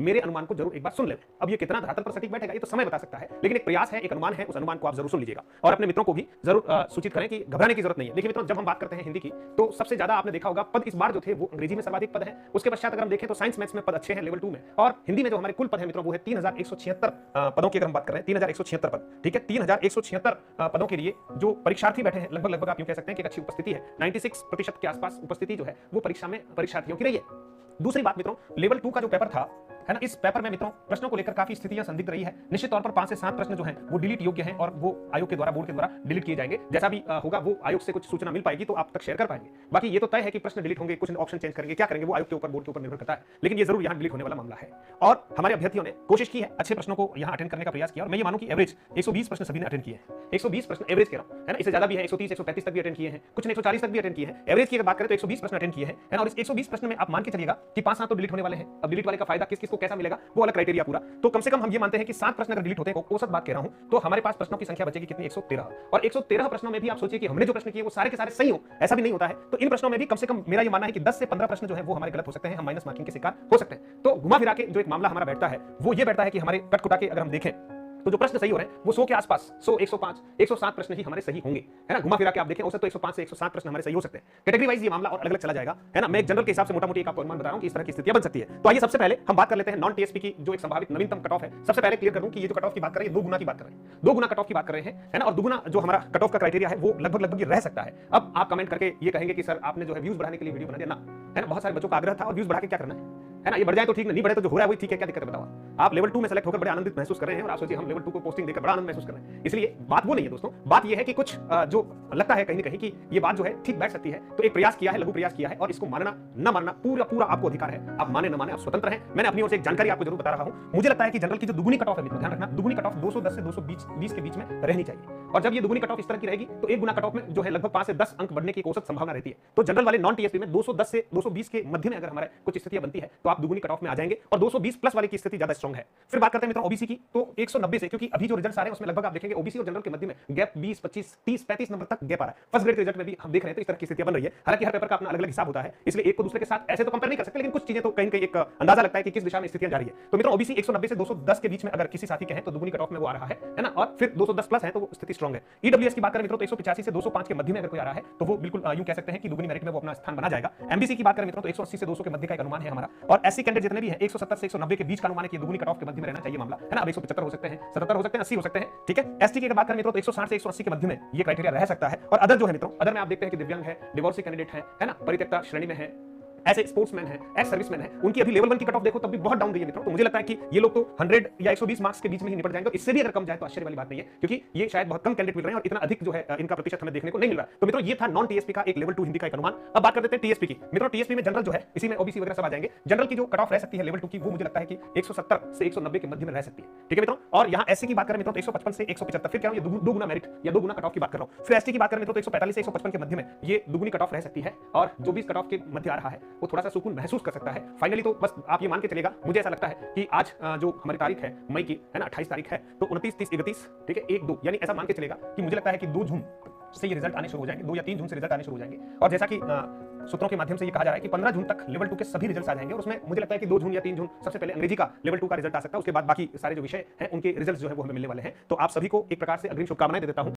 मेरे अनुमान को जरूर एक बार सुन ले। अब ये कितना धरातल पर सटीक बैठेगा ये तो समय बता सकता है, लेकिन एक प्रयास है, एक अनुमान है, उस अनुमान को आप जरूर सुन लीजिएगा और अपने मित्रों को भी जरूर सूचित करें कि घबराने की जरूरत नहीं है। देखिए मित्रों, जब हम बात करते हैं हिंदी की तो सबसे ज्यादा आपने देखा होगा पद इस बार जो थे वो अंग्रेजी में सर्वाधिक पद है। उसके पश्चात अगर हम देखें तो साइंस मैथ्स में पद अच्छे हैं लेवल 2 में, और हिंदी में जो हमारे कुल पद है मित्रों वो है 3176 पदों की अगर हम बात कर रहे हैं 3176 पद, ठीक है। 3176 पदों के लिए जो परीक्षार्थी बैठे हैं लगभग आप यूं कह सकते हैं कि एक अच्छी उपस्थिति है। 96% के आसपास उपस्थिति जो है वो परीक्षा में परीक्षार्थियों की रही है। दूसरी बात मित्रों, लेवल 2 का जो पेपर था है ना, इस पेपर में मित्रों प्रश्नों को लेकर काफी स्थितियां संदिग्ध रही है। निश्चित तौर पर 5 से 7 प्रश्न जो हैं वो डिलीट योग्य हैं और वो आयोग के द्वारा, बोर्ड के द्वारा डिलीट किए जाएंगे। जैसा भी होगा वो आयोग से कुछ सूचना मिल पाएगी तो आप तक शेयर कर पाएंगे। बाकी ये तो तय है कि प्रश्न डिलीट होंगे, कुछ ऑप्शन चेंज करेंगे, क्या करेंगे वो आयोग के ऊपर, बोर्ड के ऊपर निर्भर करता है, लेकिन ये जरूर यहाँ डिलीट होने वाला मामला है। और हमारे अभ्यर्थियों ने कोशिश की है, अच्छे प्रश्नों को यहाँ अटेंड करने का प्रयास किया, और मैं ये मानूं कि एवरेज 120 प्रश्न सभी ने अटेंड किए हैं। 120 प्रश्न एवरेज कह रहा हूं, है ना, इससे ज्यादा भी है, 130 135 तक भी अटेंड किए हैं, कुछ ने 140 तक भी अटेंड किए हैं। एवरेज की अगर बात करें तो 120 प्रश्न अटेंड किए हैं, है ना, और इस 120 प्रश्न में आप मान के चलिएगा कि 5-7 तो डिलीट होने वाले हैं। अब डिलीट वाले का फायदा किस किस को कैसा मिलेगा वो अलग क्राइटेरिया पूरा, तो कम से कम हम ये मानते हैं कि 7 प्रश्न अगर डिलीट होते हैं, औसत बात कह रहा हूं, तो हमारे पास प्रश्नों की संख्या बचेगी कितनी, 113। और 113 प्रश्नों में भी आप सोचिए कि हमने जो प्रश्न किए वो सारे के सारे सही हो, ऐसा भी नहीं होता है। तो इन प्रश्नों में भी कम से कम मेरा ये मानना है कि 10 से 15 प्रश्न जो है वो हमारे गलत हो सकते हैं, हम माइनस मार्किंग के शिकार हो सकते हैं। तो घुमा फिरा के जो एक मामला हमारा बैठता है वो ये बैठता है कि हमारे कटकुटा के अगर हम देखें तो जो प्रश्न सही हो रहे हैं वो 100 के आसपास, 100, 105, 107 प्रश्न ही हमारे सही होंगे, है ना। घुमा फिरा के आप देखें औसत तो 105 से 107 प्रश्न हमारे सही हो सकते हैं। कैटेगरी वाइज ये मामला और अलग-अलग चला जाएगा, है ना। मैं एक जनरल के हिसाब से मोटा-मोटी एक आपको अनुमान बता रहा हूं कि इस तरह की स्थितियां बन सकती है। तो आइए सबसे पहले हम बात कर लेते हैं नॉन टीएसपी की जो एक संभावित नवीनतम कट ऑफ है। सबसे पहले क्लियर कर दूं कि ये जो कट ऑफ की बात कर रहे हैं 2 गुना की बात कर रहे हैं, 2 गुना कट ऑफ की बात कर रहे हैं, है ना। और दुगुना जो हमारा कट ऑफ का क्राइटेरिया है वो लगभग ये रह सकता है। अब आप कमेंट करके ये कहेंगे कि सर आपने जो है व्यूज बढ़ाने के लिए वीडियो बना दिया ना, है ना। बहुत सारे बच्चों का आग्रह था और व्यूज बढ़ा के क्या करना है ना, ये बढ़ जाए तो ठीक, नहीं बढ़े तो जो हो रहा है वही ठीक है, क्या दिक्कत है बताओ। आप लेवल 2 में सेलेक्ट होकर बड़े आनंदित महसूस कर रहे हैं और आप सोचिए हम लेवल 2 को पोस्टिंग देकर बड़ा आनंद महसूस कर रहे हैं। इसलिए बात वो नहीं है दोस्तों, बात ये है कि कुछ जो लगता है कहीं न कहीं कि ये बात जो है ठीक बैठ सकती है, तो एक प्रयास किया है, लघु प्रयास किया है, और इसको मानना न मानना पूरा आपको अधिकार है। आप माने न माने आप स्वतंत्र हैं। मैंने अपनी ओर से एक जानकारी आपको जरूर बता रहा हूं। मुझे लगता है कि जनरल की जो दुगुनी कट ऑफ है मित्रों, ध्यान रखना, दुगुनी कट ऑफ 210 से 220 के बीच में रहनी चाहिए। और जब ये दुगुनी कट ऑफ इस तरह की रहेगी तो एक गुना कट ऑफ में जो है लगभग 5 से 10 अंक बढ़ने की औसत संभावना रहती है। तो जनरल वाले नॉन टीएसपी में 210 से 220 के मध्य में अगर हमारे कुछ स्थितियां बनती है तो आप दुगुनी कट ऑफ में आ जाएंगे, और 220 प्लस वाले की स्थिति ज्यादा स्ट्रांग है। फिर बात करते हैं मित्रों ओबीसी की, तो 190 से, क्योंकि अभी जो रिजल्ट्स आ रहे हैं उसमें लगभग आप देखेंगे ओबीसी और जनरल के मध्य में गैप 20, 25, 30, 35 नंबर तक गैप आ रहा है। फर्स्ट ग्रेड के रिजल्ट में भी हम देख रहे हैं तो इस तरह की स्थितियां बन रही है। हालांकि हर पेपर का अपना अलग-अलग हिसाब होता है, इसलिए एक को दूसरे के साथ ऐसे तो कंपेयर नहीं कर सकते, लेकिन कुछ चीजें तो कहीं न कहीं एक अंदाजा लगता है कि किस दिशा में स्थितियां जा रही है। तो मित्रों ओबीसी 190 से 210 के बीच में अगर किसी साथी के हैं तो दुगुनी कट ऑफ में वो आ रहा है ना, और फिर 210 प्लस है तो वो स्थिति स्ट्रांग है। ईडब्ल्यूएस की बात करें मित्रों तो 185 से 205 के मध्य में अगर कोई आ रहा है तो वो बिल्कुल यूं कह सकते हैं कि दुगुनी मेरिट में वो अपना स्थान बना जाएगा। एमबीसी की बात करें मित्रों तो 180 से 200 के मध्य का एक अनुमान है हमारा, और एससी कैंडिडेट जितने भी हैं 170 से 190 के बीच का अनुमान है कि दुगुनी कट ऑफ के मध्य में रहना चाहिए मामला, है ना। अब 175 हो सकते हैं, 77 हो सकते हैं, 80 हो सकते हैं, ठीक है। एसटी की बात करें मित्रों तो 160 से 180 के मध्य में ये क्राइटेरिया रह सकता है। और अदर जो है मित्रों, अदर में आप देखते हैं कि दिव्यांग है, डिवोर्सी कैंडिडेट है ना, परित्यक्ता श्रेणी में है, ऐसे स्पोर्ट्समैन है, एक्स सर्विसमैन है, उनकी अभी लेवल 1 की कट ऑफ देखो तब भी बहुत डाउन गई है मित्रों। तो मुझे लगता है कि ये लोग तो 100 या 120 मार्क्स के बीच में ही निपट जाएंगे, और इससे भी अगर कम जाए तो आश्चर्य वाली बात नहीं है, क्योंकि ये शायद बहुत कम कैंडिडेट मिल रहे हैं और इतना अधिक जो है इनका प्रतिशत हमें देखने को नहीं मिल रहा है। तो मित्रों ये था नॉन टीएसपी का एक लेवल 2 हिंदी का एक अनुमान। अब बात कर देते हैं टीएसपी की। मित्रों टीएसपी में जनरल जो है, इसी में ओबीसी वगैरह सब आ जाएंगे। जनरल की जो कट ऑफ रह सकती है लेवल 2 की, वो मुझे लगता है कि 170 से 190 के मध्य में रह सकती है, ठीक है मित्रों। और यहाँ एससी की बात करें मित्रों तो 155 से 175, फिर कह रहा हूं ये 2 गुना मेरिट या 2 गुना कट ऑफ की बात कर रहा हूं। फिर एसटी की बात करें मित्रों तो 145 से 155 के मध्य में ये दुगुनी कट ऑफ रह सकती है, और जो भी कट ऑफ के मध्य आ रहा है वो थोड़ा सा सुकून महसूस कर सकता है। फाइनली तो बस आप ये मान के चलेगा, मुझे ऐसा लगता है कि आज जो हमारी तारीख है मई की, है ना, 28 तारीख है, तो 29, 30, 31, ठीक है, 1, 2 यानी ऐसा मान के चलेगा कि मुझे लगता है कि 2 जून से ये रिजल्ट आने शुरू हो जाएंगे, 2 या 3 जून से रिजल्ट आने शुरू हो जाएंगे। और जैसा कि सूत्रों के माध्यम से ये कहा जा रहा है कि 15 जून तक लेवल 2 के सभी रिजल्ट्स आ जाएंगे, और उसमें मुझे लगता है कि 2 जून या 3 जून सबसे पहले अंग्रेजी का लेवल 2 का रिजल्ट आ सकता है, उसके बाद बाकी सारे जो विषय हैं उनके रिजल्ट्स जो है वो हमें मिलने वाले हैं। तो आप सभी को एक प्रकार से अग्रिम शुभकामनाएं दे देता हूं।